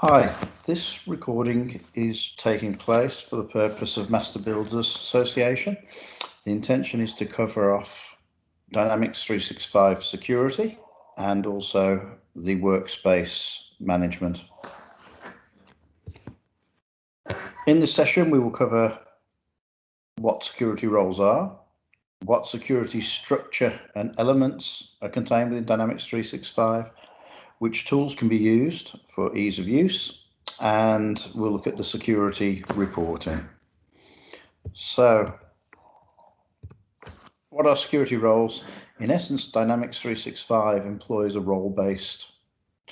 Hi, this recording is taking place for the purpose of Master Builders Association. The intention is to cover off Dynamics 365 security and also the workspace management. In this session, we will cover what security roles are, what security structure and elements are contained within Dynamics 365, which tools can be used for ease of use, and we'll look at the security reporting. So, what are security roles? In essence, Dynamics 365 employs a role-based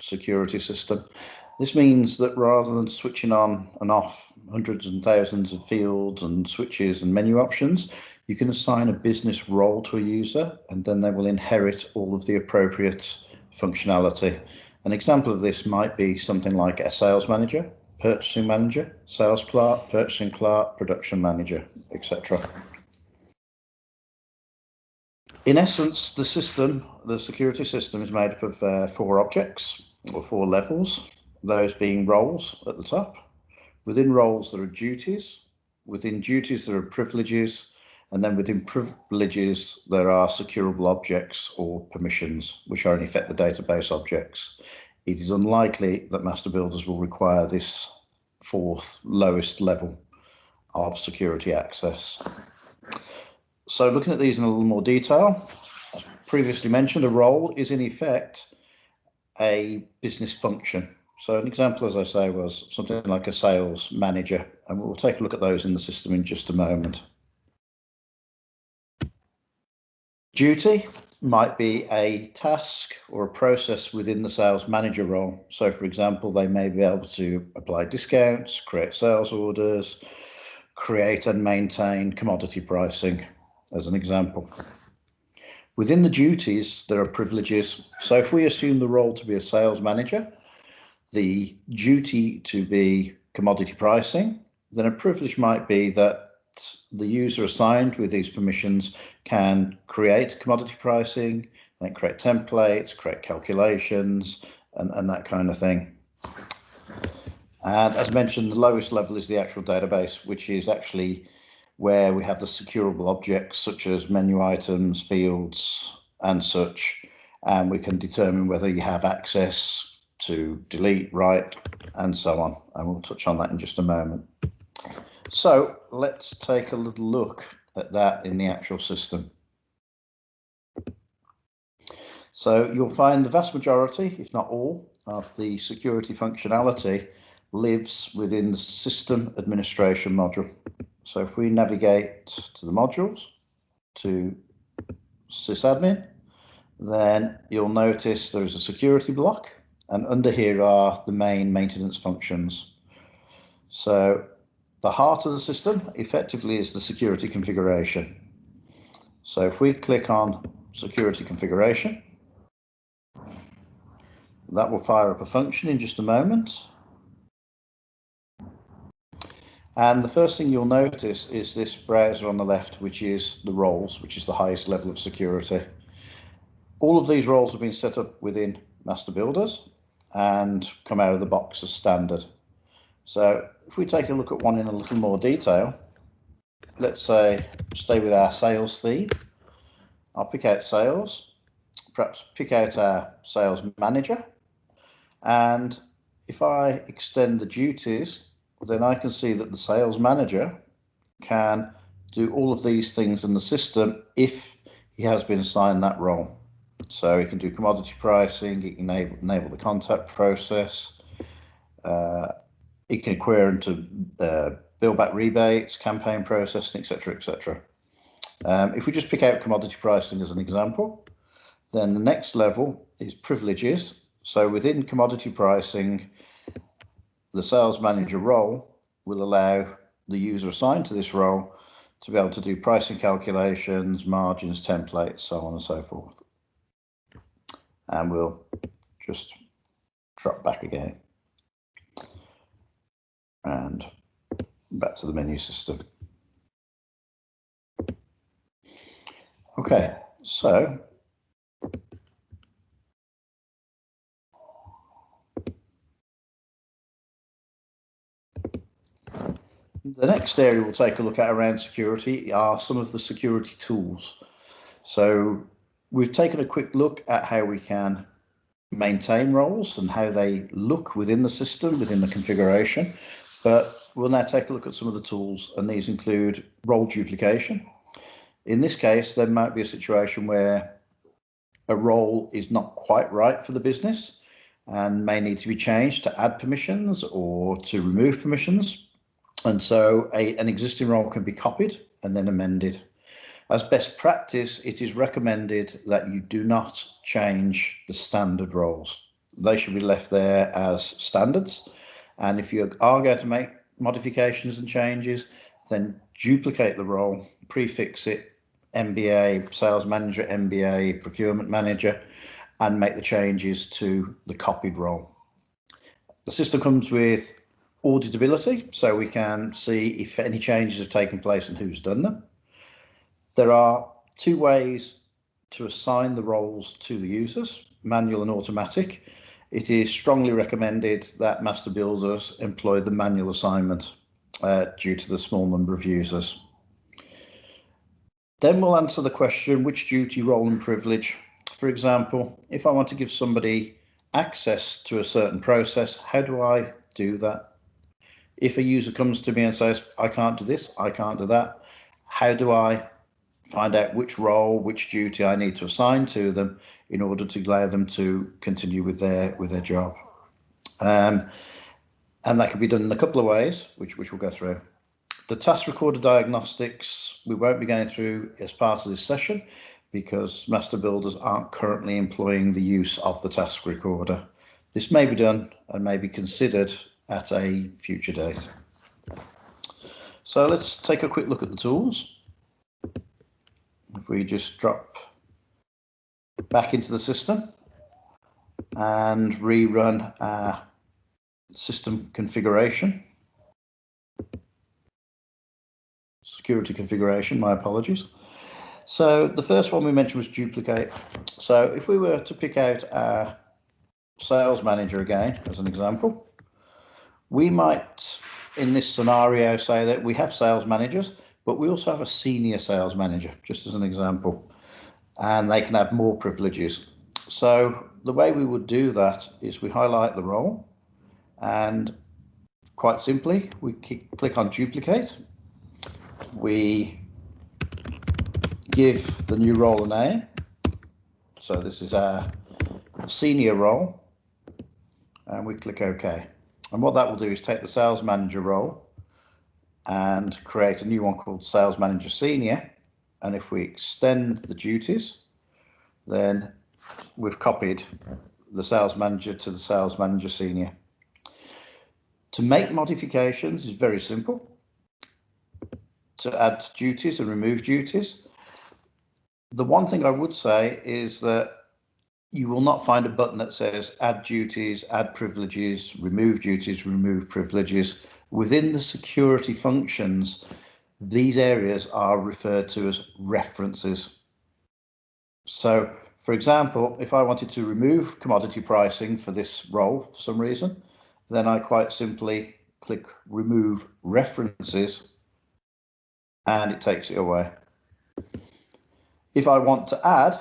security system. This means that rather than switching on and off hundreds and thousands of fields and switches and menu options, you can assign a business role to a user, and then they will inherit all of the appropriate functionality. An example of this might be something like a sales manager, purchasing manager, sales clerk, purchasing clerk, production manager, etc. In essence, the security system is made up of 4 objects or 4 levels, those being roles at the top. Within roles, there are duties. Within duties, there are privileges. And then within privileges, there are securable objects or permissions, which are in effect the database objects. It is unlikely that master builders will require this 4th lowest level of security access. So looking at these in a little more detail, as previously mentioned, a role is in effect a business function. So an example, as I say, was something like a sales manager, and we'll take a look at those in the system in just a moment. Duty might be a task or a process within the sales manager role. So for example, they may be able to apply discounts, create sales orders, create and maintain commodity pricing, as an example. Within the duties, there are privileges. So if we assume the role to be a sales manager, the duty to be commodity pricing, then a privilege might be that the user assigned with these permissions can create commodity pricing, and create templates, create calculations, and that kind of thing. And as mentioned, the lowest level is the actual database, which is actually where we have the securable objects such as menu items, fields, and such. And we can determine whether you have access to delete, write, and so on. And we'll touch on that in just a moment. So let's take a little look at that in the actual system. So you'll find the vast majority, if not all, of the security functionality lives within the system administration module. So if we navigate to the modules, to sysadmin, then you'll notice there is a security block, and under here are the main maintenance functions. So the heart of the system effectively is the security configuration. So if we click on security configuration, that will fire up a function in just a moment. And the first thing you'll notice is this browser on the left, which is the roles, which is the highest level of security. All of these roles have been set up within Master Builders and come out of the box as standard. So if we take a look at one in a little more detail, let's say stay with our sales theme. I'll pick out sales, perhaps pick out our sales manager. And if I extend the duties, then I can see that the sales manager can do all of these things in the system if he has been assigned that role. So he can do commodity pricing, he can enable the contact process, he can inquire into bill back rebates, campaign processing, etc., etc. If we just pick out commodity pricing as an example, then the next level is privileges. So within commodity pricing, the sales manager role will allow the user assigned to this role to be able to do pricing calculations, margins, templates, so on and so forth. And we'll just drop back again and back to the menu system. Okay, so The next area we'll take a look at around security are some of the security tools. So we've taken a quick look at how we can maintain roles and how they look within the system, within the configuration, but we'll now take a look at some of the tools, and these include role duplication. In this case, there might be a situation where a role is not quite right for the business and may need to be changed to add permissions or to remove permissions. And so an existing role can be copied and then amended. As best practice, it is recommended that you do not change the standard roles. They should be left there as standards. And if you are going to make modifications and changes, then duplicate the role, prefix it, MBA, sales manager, MBA, procurement manager, and make the changes to the copied role. The system comes with auditability, so we can see if any changes have taken place and who's done them. There are two ways to assign the roles to the users, manual and automatic. It is strongly recommended that master builders employ the manual assignment due to the small number of users. Then we'll answer the question, which duty, role and privilege. For example, if I want to give somebody access to a certain process, how do I do that? If a user comes to me and says, I can't do this, I can't do that, how do I find out which role, which duty I need to assign to them in order to allow them to continue with their job? And that can be done in a couple of ways, which we'll go through. The task recorder diagnostics, we won't be going through as part of this session because master builders aren't currently employing the use of the task recorder. This may be done and may be considered at a future date. So let's take a quick look at the tools. If we just drop back into the system and rerun our system configuration, security configuration, my apologies. So the first one we mentioned was duplicate. So if we were to pick out our sales manager again, as an example, we might, in this scenario, say that we have sales managers, but we also have a senior sales manager, just as an example, and they can have more privileges. So the way we would do that is we highlight the role, and quite simply, we click on duplicate. We give the new role a name. So this is our senior role, and we click OK. And what that will do is take the sales manager role and create a new one called sales manager senior. And if we extend the duties, then we've copied the sales manager to the sales manager senior. To make modifications is very simple. To add duties and remove duties. The one thing I would say is that you will not find a button that says add duties, add privileges, remove duties, remove privileges. Within the security functions, these areas are referred to as references. So, for example, if I wanted to remove commodity pricing for this role for some reason, then I quite simply click remove references and it takes it away. If I want to add,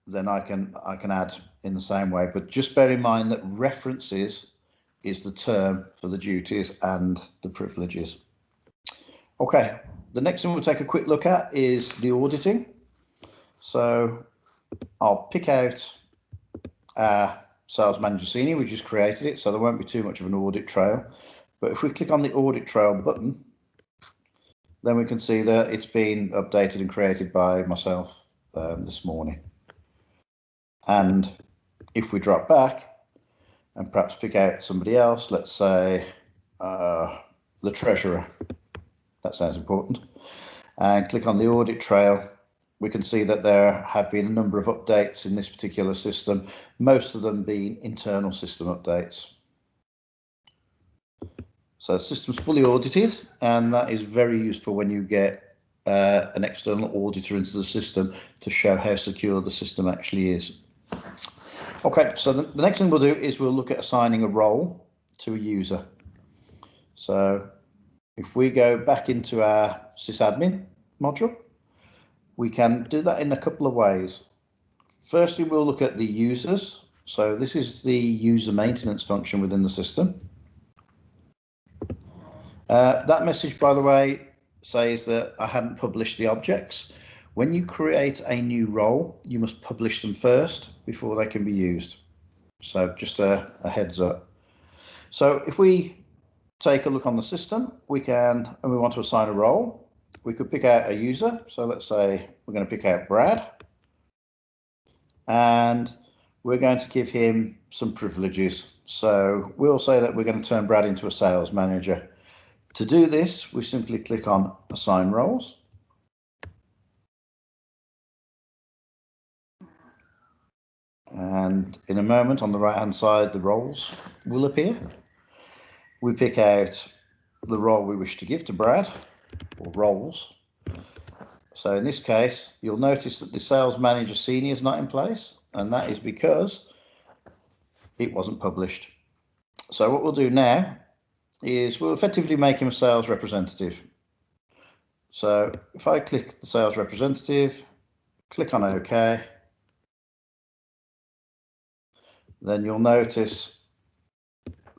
then I can add in the same way, but just bear in mind that references is the term for the duties and the privileges. Okay, the next thing we'll take a quick look at is the auditing. So I'll pick out our sales manager senior, we just created it, so there won't be too much of an audit trail. But if we click on the audit trail button, then we can see that it's been updated and created by myself this morning. And if we drop back and perhaps pick out somebody else, let's say the treasurer, that sounds important, and click on the audit trail, we can see that there have been a number of updates in this particular system, most of them being internal system updates. So the system's fully audited, and that is very useful when you get an external auditor into the system to show how secure the system actually is. Okay, so the next thing we'll do is we'll look at assigning a role to a user. So if we go back into our sysadmin module, we can do that in a couple of ways. Firstly, we'll look at the users. So this is the user maintenance function within the system. That message, by the way, says that I hadn't published the objects. When you create a new role, you must publish them first before they can be used. So just a heads up. So if we take a look on the system, we want to assign a role, we could pick out a user. So let's say we're going to pick out Brad, and we're going to give him some privileges. So we'll say that we're going to turn Brad into a sales manager. To do this, we simply click on Assign Roles. And in a moment, on the right-hand side, the roles will appear. We pick out the role we wish to give to Brad, or roles. So in this case, you'll notice that the Sales Manager Senior is not in place, and that is because it wasn't published. So what we'll do now is we'll effectively make him a sales representative. So if I click the sales representative, click on OK, then you'll notice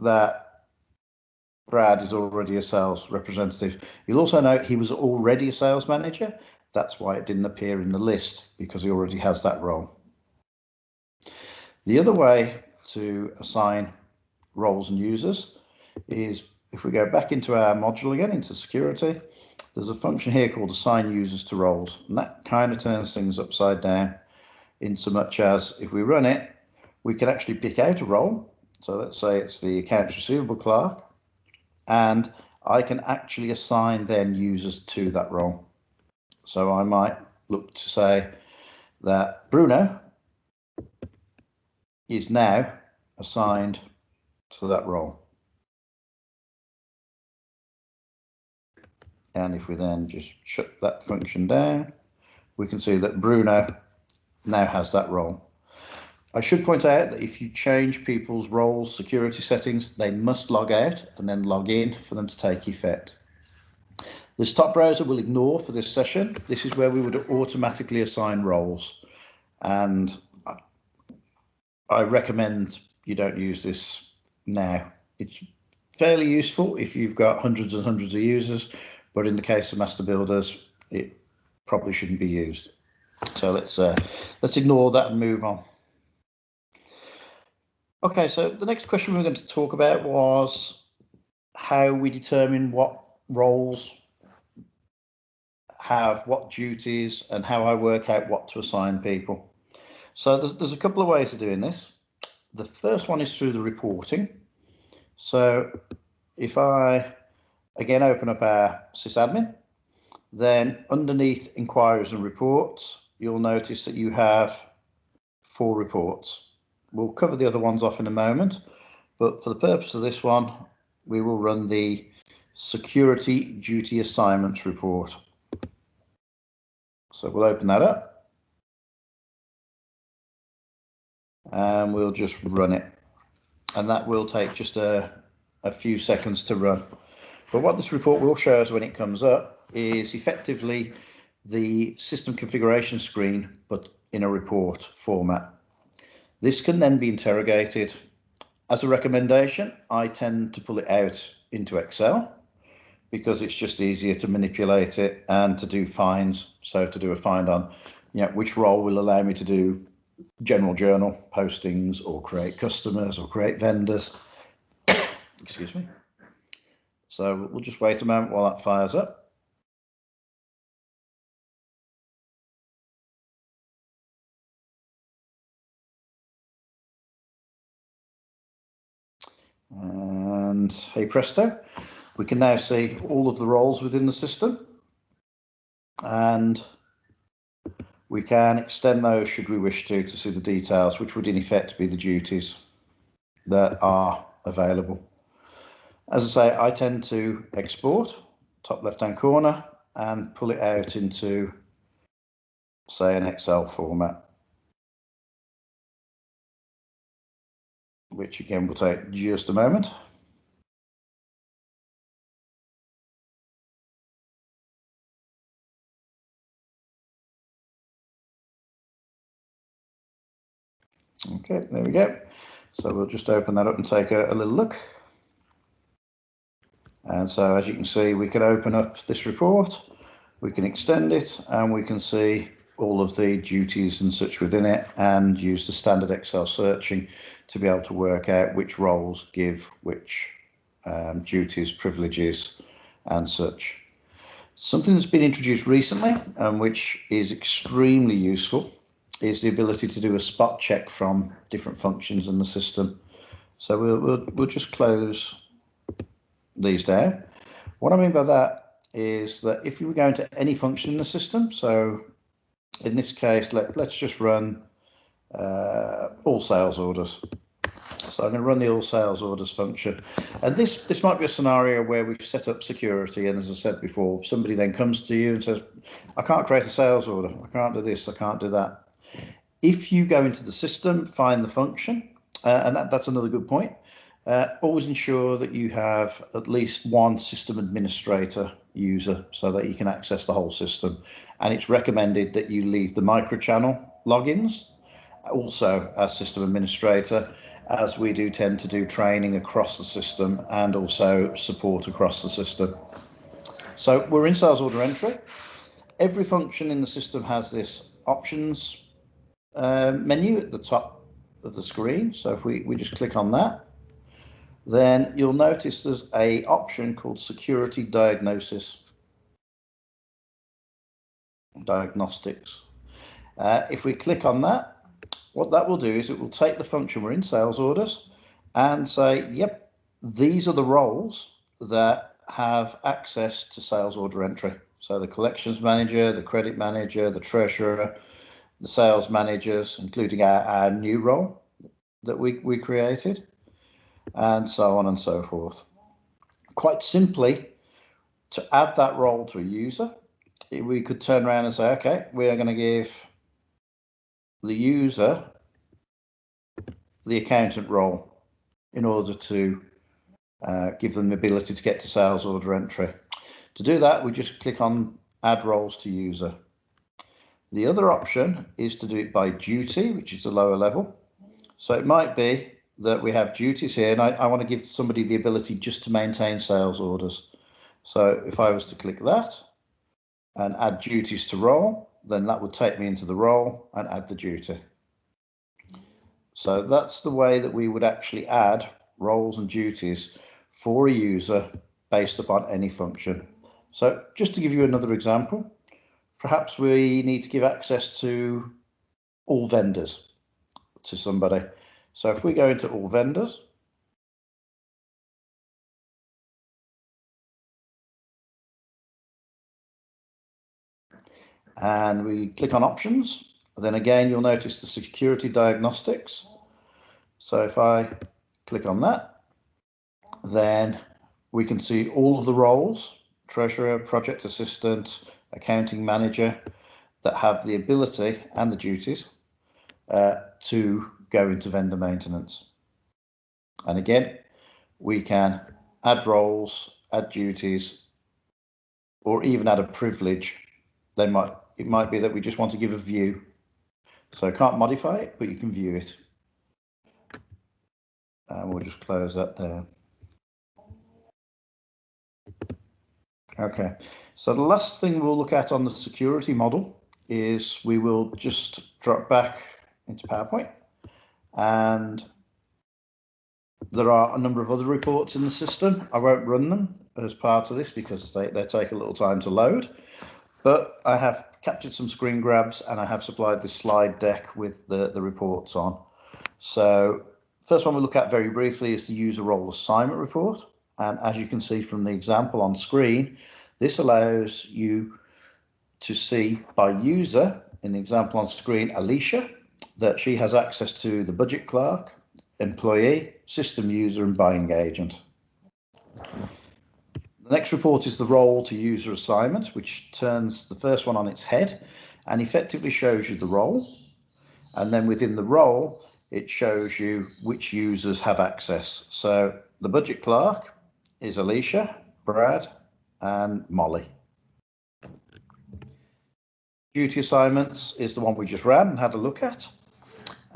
that Brad is already a sales representative. You'll also note he was already a sales manager. That's why it didn't appear in the list, because he already has that role. The other way to assign roles and users is if we go back into our module again, into security, there's a function here called assign users to roles, and that kind of turns things upside down, in so much as if we run it, we can actually pick out a role. So let's say it's the accounts receivable clerk, and I can actually assign then users to that role. So I might look to say that Bruno is now assigned to that role. And if we then just shut that function down, we can see that Bruno now has that role. I should point out that if you change people's roles security settings, they must log out and then log in for them to take effect. The stop browser will ignore for this session. This is where we would automatically assign roles. And I recommend you don't use this now. It's fairly useful if you've got hundreds and hundreds of users, but in the case of master builders, it probably shouldn't be used. So let's ignore that and move on. Okay, so the next question we're going to talk about was how we determine what roles have what duties and how I work out what to assign people. So there's a couple of ways of doing this. The first one is through the reporting. So if I again open up our sysadmin, then underneath inquiries and reports, you'll notice that you have 4 reports. We'll cover the other ones off in a moment, but for the purpose of this one, we will run the security duty assignments report. So we'll open that up and we'll just run it. And that will take just a few seconds to run. But what this report will show us when it comes up is effectively the system configuration screen, but in a report format. This can then be interrogated. As a recommendation, I tend to pull it out into Excel because it's just easier to manipulate it and to do finds. So to do a find on, which role will allow me to do general journal postings or create customers or create vendors. Excuse me. So we'll just wait a moment while that fires up. And hey presto, we can now see all of the roles within the system, and we can extend those should we wish to see the details, which would in effect be the duties that are available. As I say, I tend to export, top left-hand corner, and pull it out into, say, an Excel format, which again will take just a moment. Okay, there we go. So we'll just open that up and take a little look. And so as you can see, we can open up this report, we can extend it, and we can see all of the duties and such within it, and use the standard Excel searching to be able to work out which roles give which duties, privileges, and such. Something that's been introduced recently, which is extremely useful, is the ability to do a spot check from different functions in the system. So we'll just close these down. What I mean by that is that if you were going to any function in the system, so in this case, let's just run all sales orders. So I'm going to run the all sales orders function, and this might be a scenario where we've set up security, and as I said before, somebody then comes to you and says, I can't create a sales order, I can't do this, I can't do that. If you go into the system, find the function, and that's another good point, always ensure that you have at least one system administrator user so that you can access the whole system. And it's recommended that you leave the microchannel logins also as system administrator, as we do tend to do training across the system and also support across the system. So we're in sales order entry. Every function in the system has this options menu at the top of the screen. So if we just click on that, then you'll notice there's a option called security diagnosis, diagnostics. If we click on that, what that will do is it will take the function we're in sales orders and say, yep, these are the roles that have access to sales order entry. So the collections manager, the credit manager, the treasurer, the sales managers, including our new role that we created, and so on and so forth. Quite simply, to add that role to a user, we could turn around and say, okay, we are going to give the user the accountant role in order to give them the ability to get to sales order entry. To do that, we just click on add roles to user. The other option is to do it by duty, which is the lower level. So it might be that we have duties here, and I want to give somebody the ability just to maintain sales orders. So if I was to click that and add duties to role, then that would take me into the role and add the duty. So that's the way that we would actually add roles and duties for a user based upon any function. So just to give you another example, perhaps we need to give access to all vendors to somebody. So if we go into all vendors, and we click on options, then again, you'll notice the security diagnostics. So if I click on that, then we can see all of the roles, treasurer, project assistant, accounting manager, that have the ability and the duties to go into vendor maintenance. And again, we can add roles, add duties, or even add a privilege. It might be that we just want to give a view. So I can't modify it, but you can view it. And we'll just close that there. Okay, so the last thing we'll look at on the security model is we will just drop back into PowerPoint, and there are a number of other reports in the system. I won't run them as part of this because they take a little time to load, but I have captured some screen grabs and I have supplied this slide deck with the reports on. So first one we'll look at very briefly is the user role assignment report. And as you can see from the example on screen, this allows you to see by user, in the example on screen, Alicia, that she has access to the budget clerk, employee, system user, and buying agent. The next report is the role to user assignment, which turns the first one on its head and effectively shows you the role. And then within the role, it shows you which users have access. So the budget clerk is Alicia, Brad, and Molly. Duty assignments is the one we just ran and had a look at.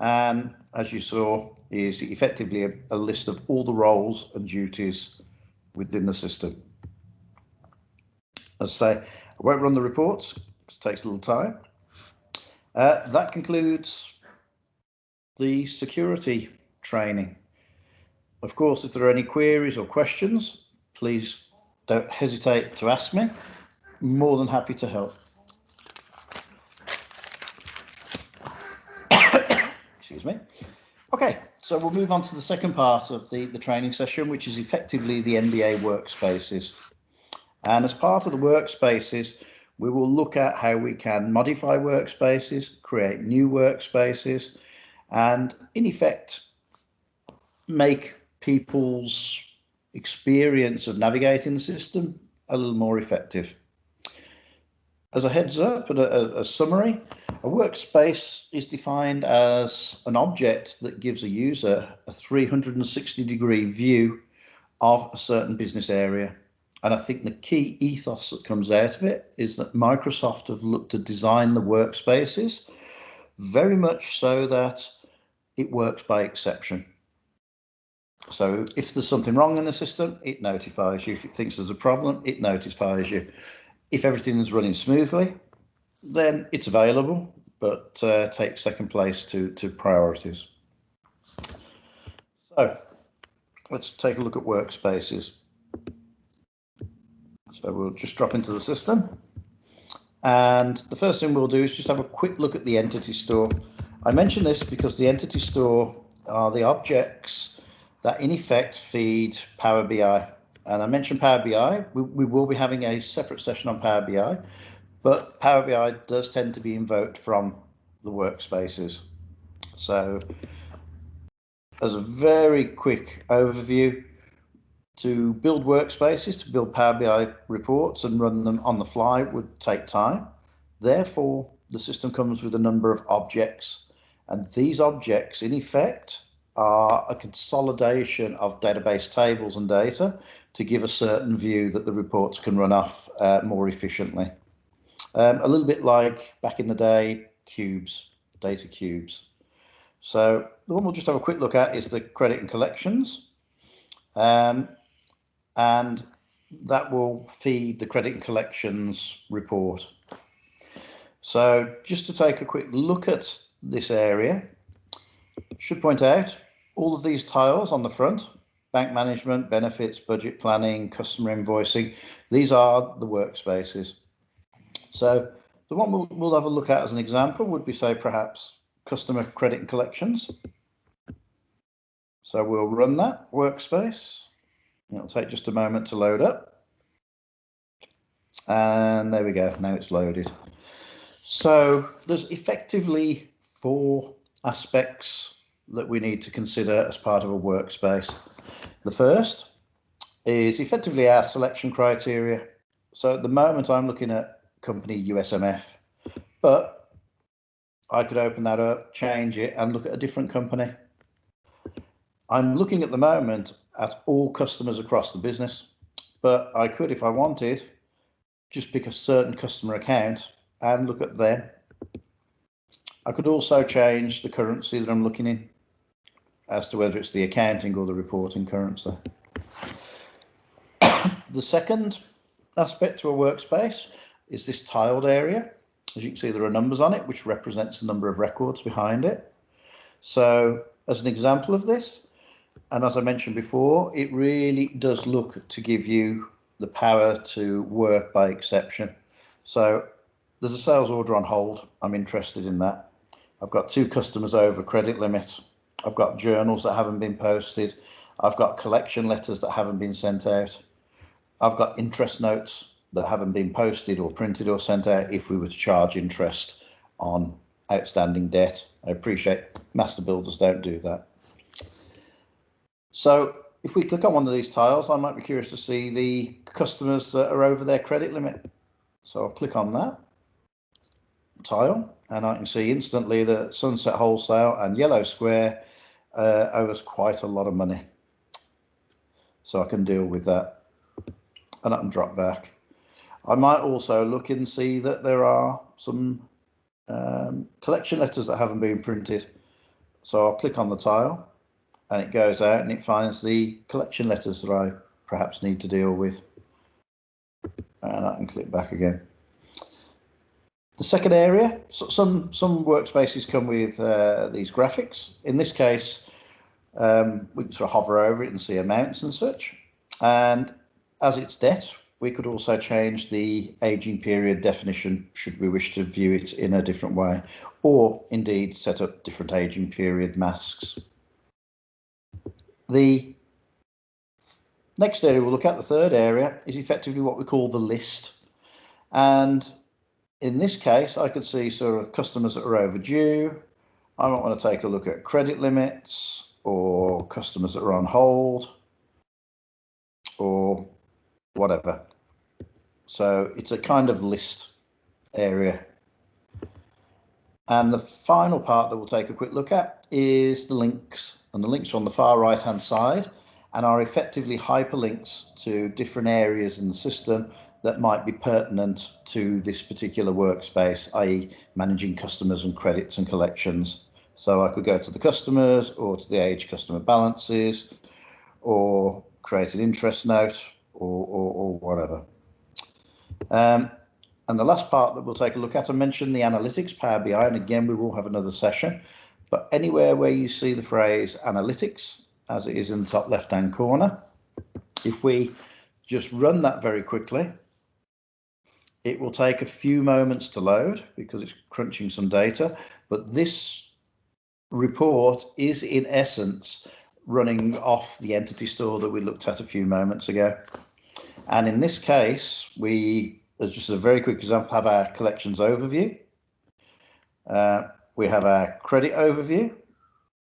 And as you saw, is effectively a list of all the roles and duties within the system. As I say, I won't run the reports, it takes a little time. That concludes the security training. Of course, if there are any queries or questions, please don't hesitate to ask me. More than happy to help. Excuse me. Okay, so we'll move on to the second part of the training session, which is effectively the MBA Workspaces. And as part of the workspaces, we will look at how we can modify workspaces, create new workspaces, and in effect, make people's experience of navigating the system a little more effective. As a heads up and a summary, a workspace is defined as an object that gives a user a 360-degree view of a certain business area. And I think the key ethos that comes out of it is that Microsoft have looked to design the workspaces very much so that it works by exception. So if there's something wrong in the system, it notifies you. If it thinks there's a problem, it notifies you. If everything is running smoothly, then it's available, but takes second place to priorities. So let's take a look at workspaces. So we'll just drop into the system. And the first thing we'll do is just have a quick look at the entity store. I mention this because the entity store are the objects that in effect feed Power BI. And I mentioned Power BI, we will be having a separate session on Power BI, but Power BI does tend to be invoked from the workspaces. So as a very quick overview, to build workspaces, to build Power BI reports and run them on the fly would take time. Therefore, the system comes with a number of objects, and these objects in effect are a consolidation of database tables and data to give a certain view that the reports can run off more efficiently. A little bit like back in the day, cubes, data cubes. So the one we'll just have a quick look at is the credit and collections. And that will feed the credit and collections report. So just to take a quick look at this area, should point out all of these tiles on the front, bank management, benefits, budget planning, customer invoicing, these are the workspaces. So the one we'll have a look at as an example would be, say, perhaps customer credit and collections. So we'll run that workspace. It'll take just a moment to load up. And there we go, now it's loaded. So there's effectively 4 aspects that we need to consider as part of a workspace. The first is effectively our selection criteria. So at the moment I'm looking at company USMF, but I could open that up, change it and look at a different company. I'm looking at the moment at all customers across the business, but I could, if I wanted, just pick a certain customer account and look at them. I could also change the currency that I'm looking in as to whether it's the accounting or the reporting currency. The second aspect to a workspace is this tiled area. As you can see, there are numbers on it, which represents the number of records behind it. So as an example of this, and as I mentioned before, it really does look to give you the power to work by exception. So there's a sales order on hold. I'm interested in that. I've got 2 customers over credit limit. I've got journals that haven't been posted. I've got collection letters that haven't been sent out. I've got interest notes that haven't been posted or printed or sent out if we were to charge interest on outstanding debt. I appreciate master builders don't do that. So if we click on one of these tiles, I might be curious to see the customers that are over their credit limit. So I'll click on that tile and I can see instantly that Sunset Wholesale and Yellow Square owe us quite a lot of money. So I can deal with that and I can drop back. I might also look and see that there are some collection letters that haven't been printed. So I'll click on the tile and it goes out and it finds the collection letters that I perhaps need to deal with. And I can click back again. The second area, so some workspaces come with these graphics. In this case, we can sort of hover over it and see amounts and such. And as it's debt, we could also change the aging period definition should we wish to view it in a different way, or indeed set up different aging period masks. The next area we'll look at, the third area, is effectively what we call the list. And in this case, I could see sort of customers that are overdue. I might want to take a look at credit limits or customers that are on hold or whatever. So it's a kind of list area. And the final part that we'll take a quick look at is the links. And the links are on the far right hand side and are effectively hyperlinks to different areas in the system that might be pertinent to this particular workspace, i.e. managing customers and credits and collections. So I could go to the customers or to the age customer balances or create an interest note or whatever. And the last part that we'll take a look at, I mentioned the analytics, Power BI, and again, we will have another session, but anywhere where you see the phrase analytics, as it is in the top left-hand corner, if we just run that very quickly, it will take a few moments to load because it's crunching some data, but this report is in essence running off the entity store that we looked at a few moments ago. And in this case, we, as just a very quick example, have our collections overview. We have our credit overview,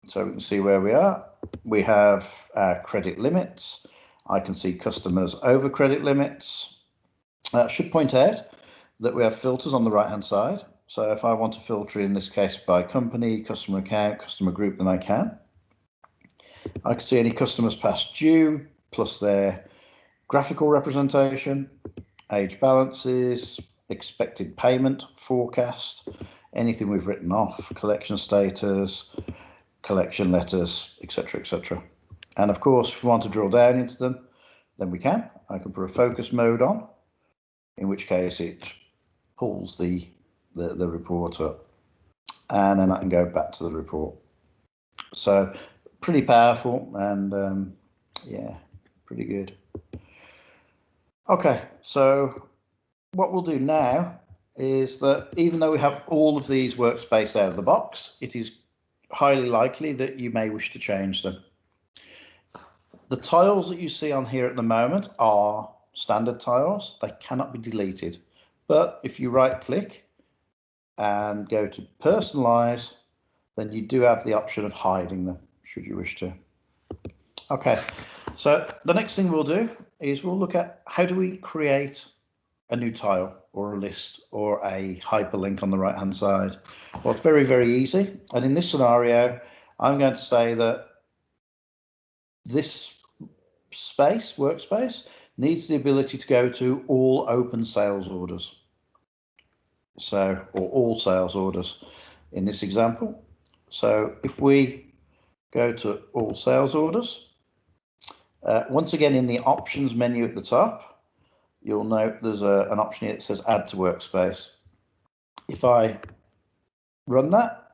so we can see where we are. We have our credit limits. I can see customers over credit limits. I should point out that we have filters on the right hand side. So if I want to filter in this case by company, customer account, customer group, then I can. I can see any customers past due, plus their graphical representation, age balances, expected payment forecast, anything we've written off, collection status, collection letters, etc., etc. And of course, if we want to drill down into them, then we can. I can put a focus mode on, in which case it pulls the report up, and then I can go back to the report. So pretty powerful and yeah, pretty good. Okay, so what we'll do now is that even though we have all of these workspace out of the box, it is highly likely that you may wish to change them. The tiles that you see on here at the moment are standard tiles. They cannot be deleted. But if you right click and go to personalize, then you do have the option of hiding them should you wish to. Okay, so the next thing we'll do is we'll look at how do we create a new tile or a list or a hyperlink on the right hand side. Well, it's very, very easy. And in this scenario, I'm going to say that this workspace needs the ability to go to all open sales orders. So, or all sales orders in this example. So if we go to all sales orders, once again in the options menu at the top, you'll note there's an option here that says add to workspace. If I run that,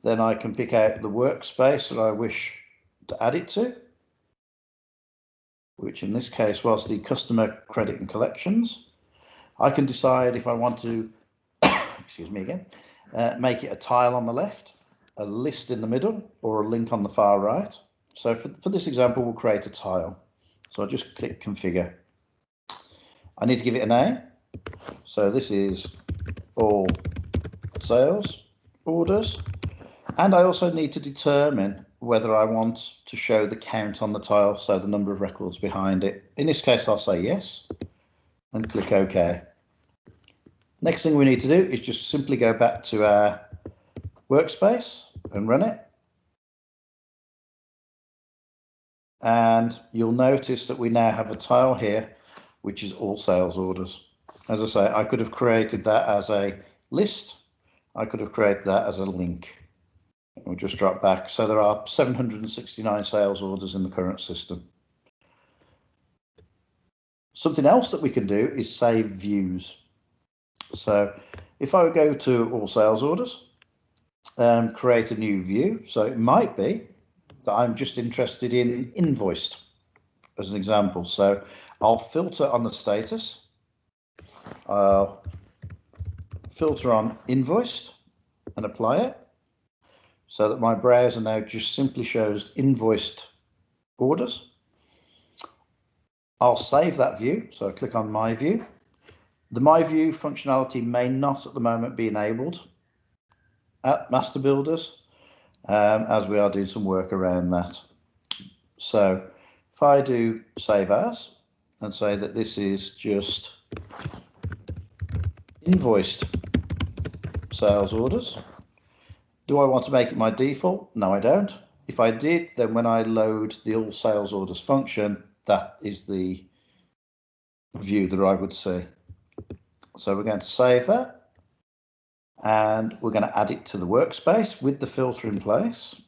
then I can pick out the workspace that I wish to add it to, which in this case was the customer credit and collections. I can decide if I want to, excuse me again, make it a tile on the left, a list in the middle, or a link on the far right. So for this example, we'll create a tile. So I'll just click configure. I need to give it a name. So this is all sales orders. And I also need to determine whether I want to show the count on the tile, so the number of records behind it. In this case, I'll say yes and click OK. Next thing we need to do is just simply go back to our workspace and run it. And you'll notice that we now have a tile here, which is all sales orders. As I say, I could have created that as a list. I could have created that as a link. We'll just drop back. So there are 769 sales orders in the current system. Something else that we can do is save views. So if I go to all sales orders, create a new view. So it might be that I'm just interested in invoiced as an example. So I'll filter on the status. I'll filter on invoiced and apply it so that my browser now just simply shows invoiced orders. I'll save that view. So I click on my view. The my view functionality may not at the moment be enabled at Master Builders, as we are doing some work around that. So if I do save as and say that this is just invoiced sales orders, do I want to make it my default? No, I don't. If I did, then when I load the all sales orders function, that is the view that I would see. So we're going to save that and we're going to add it to the workspace with the filter in place.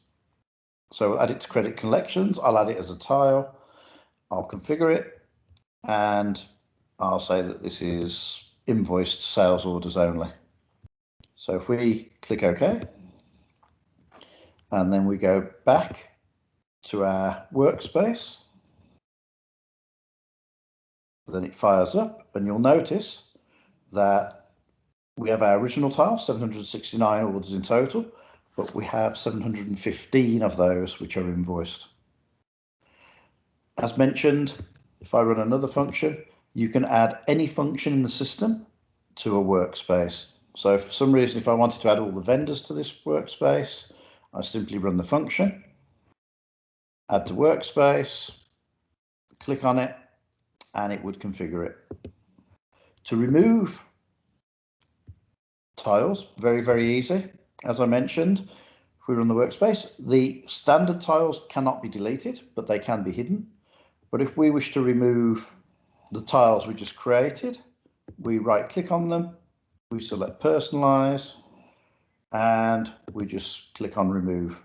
So we'll add it to credit collections. I'll add it as a tile. I'll configure it and I'll say that this is invoiced sales orders only. So if we click OK and then we go back to our workspace, then it fires up and you'll notice that we have our original tile, 769 orders in total, but we have 715 of those which are invoiced. As mentioned, if I run another function, you can add any function in the system to a workspace. So for some reason, if I wanted to add all the vendors to this workspace, I simply run the function, add to workspace, click on it, and it would configure it. To remove tiles, very, very easy. As I mentioned, if we run the workspace, the standard tiles cannot be deleted, but they can be hidden. But if we wish to remove the tiles we just created, we right click on them, we select personalize, and we just click on remove.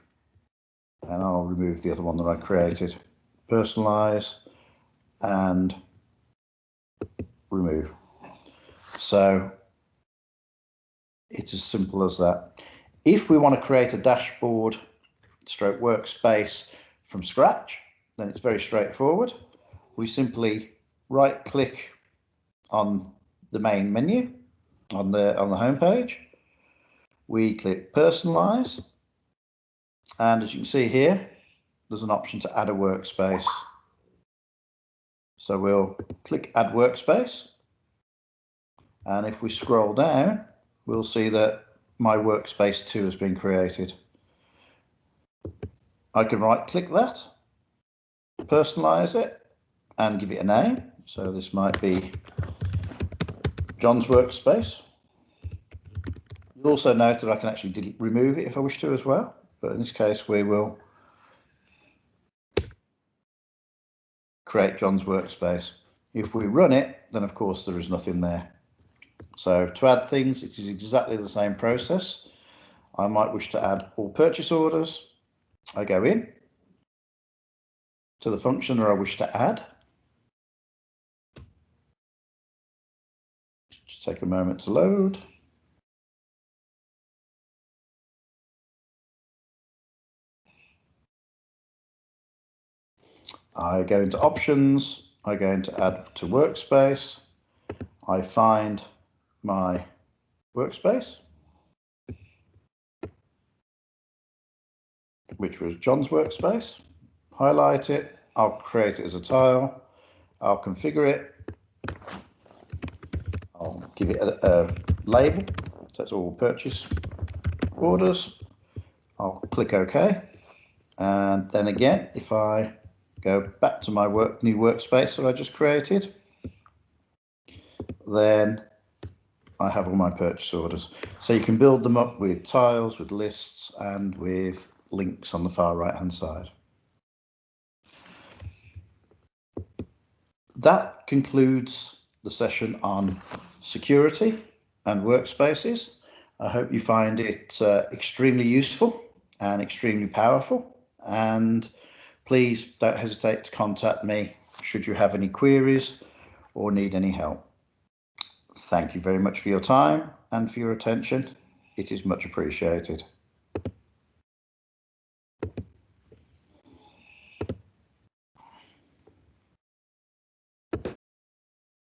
And I'll remove the other one that I created. Personalize and remove. So it's as simple as that. If we want to create a dashboard stroke workspace from scratch, then it's very straightforward. We simply right click on the main menu on the home page. We click personalize, and as you can see here, there's an option to add a workspace. So we'll click add workspace, and if we scroll down, we'll see that my workspace 2 has been created. I can right click that, personalize it, and give it a name. So this might be John's workspace. You'll also note that I can actually remove it if I wish to as well, but in this case we will create John's workspace. If we run it, then of course there is nothing there. So to add things, it is exactly the same process. I might wish to add all purchase orders. I go in to the function that I wish to add. Just take a moment to load. I go into options, I go into add to workspace, I find my workspace, which was John's workspace, highlight it, I'll create it as a tile, I'll configure it, I'll give it a label, so it's all purchase orders, I'll click OK, and then again, if I go back to my new workspace that I just created, then I have all my purchase orders. So you can build them up with tiles, with lists, and with links on the far right hand side. That concludes the session on security and workspaces. I hope you find it extremely useful. and extremely powerful. And please don't hesitate to contact me should you have any queries or need any help. Thank you very much for your time and for your attention. It is much appreciated.